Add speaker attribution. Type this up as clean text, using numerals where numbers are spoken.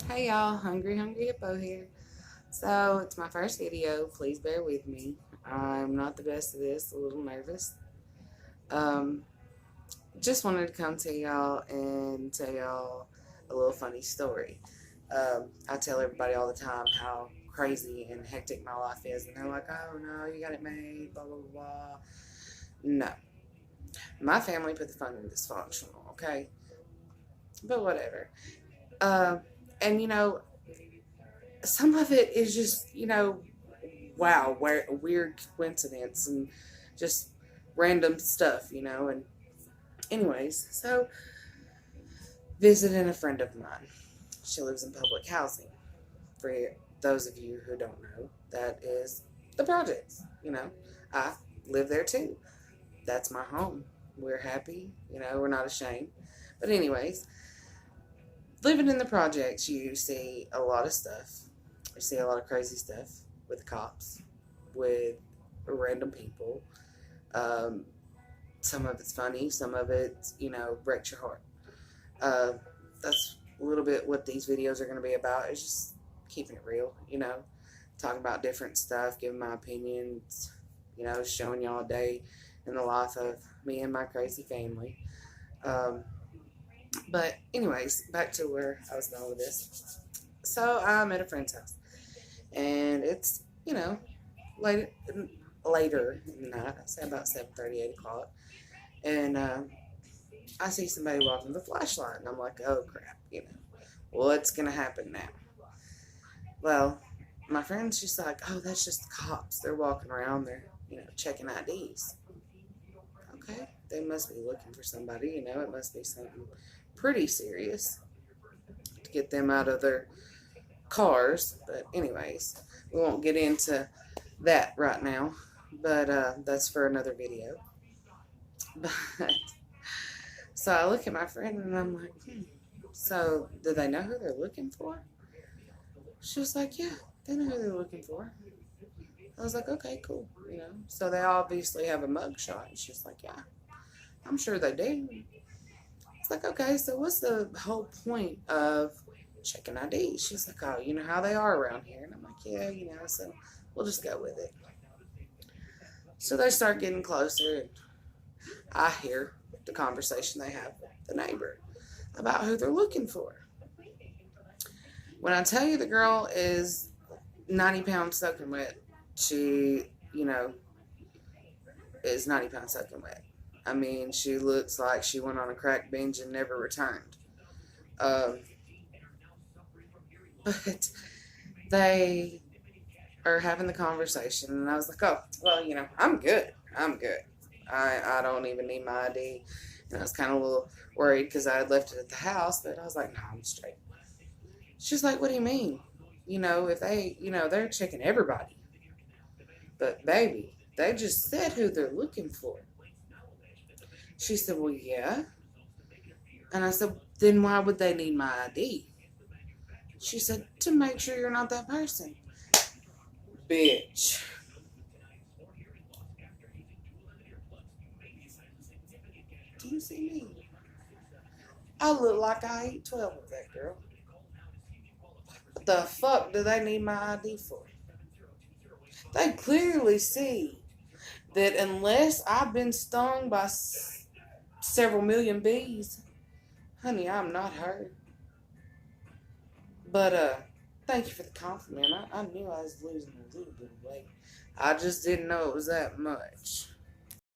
Speaker 1: Hey y'all, Hungry Hippo here. So it's my first video. Please bear with me. I'm not the best at this, a little nervous. Um, just wanted to come to y'all and tell y'all a little funny story. I tell everybody all the time how crazy and hectic my life is, and they're like, "Oh no, you got it made," blah blah blah. No, my family put the phone in dysfunctional, okay, but whatever. Uh, and some of it is just wow, weird coincidence and just random stuff, And anyways, so visiting a friend of mine. She lives in public housing. For those of you who don't know, that is the projects. I live there too. That's my home. We're happy. We're not ashamed. But anyways, living in the projects, you see a lot of stuff. You see a lot of crazy stuff with cops, with random people. Um, some of it's funny, some of it, breaks your heart. Uh, that's a little bit what these videos are going to be about. Is just keeping it real, talking about different stuff, giving my opinions, showing y'all a day in the life of me and my crazy family. Um, but anyways, back to where I was going with this. So I'm at a friend's house, and it's late, later in the night. I say about 7:30, 8 o'clock, and I see somebody walking with a flashlight, and I'm like, oh crap, what's gonna happen now? Well, my friend's just like, oh, that's just the cops. They're walking around, they're checking IDs. Okay, they must be looking for somebody. It must be something pretty serious to get them out of their cars. But anyways, we won't get into that right now. But that's for another video. But so I look at my friend and I'm like, so do they know who they're looking for? She was like, yeah, they know who they're looking for. I was like, okay, cool. So they obviously have a mug shot. And she's like, yeah, I'm sure they do. It's like, okay, so what's the whole point of checking ID? She's like, oh, you know how they are around here. And I'm like, yeah, so we'll just go with it. So they start getting closer, and I hear the conversation they have with the neighbor about who they're looking for. When I tell you the girl is 90 pounds soaking wet, she, is 90 pounds soaking wet. I mean, she looks like she went on a crack binge and never returned. Um, but they are having the conversation, and I was like, oh, well, I'm good. I'm good. I don't even need my ID. And I was kind of a little worried because I had left it at the house, but I was like, no, I'm straight. She's like, what do you mean? If they, they're checking everybody. But baby, they just said who they're looking for. She said, well, yeah. And I said, then why would they need my ID? She said, to make sure you're not that person. Bitch. Do you see me? I look like I ate 12 of that girl. What the fuck do they need my ID for? They clearly see that unless I've been stung by several million bees, honey, I'm not hurt. But thank you for the compliment. I knew I was losing a little bit of weight. I just didn't know it was that much.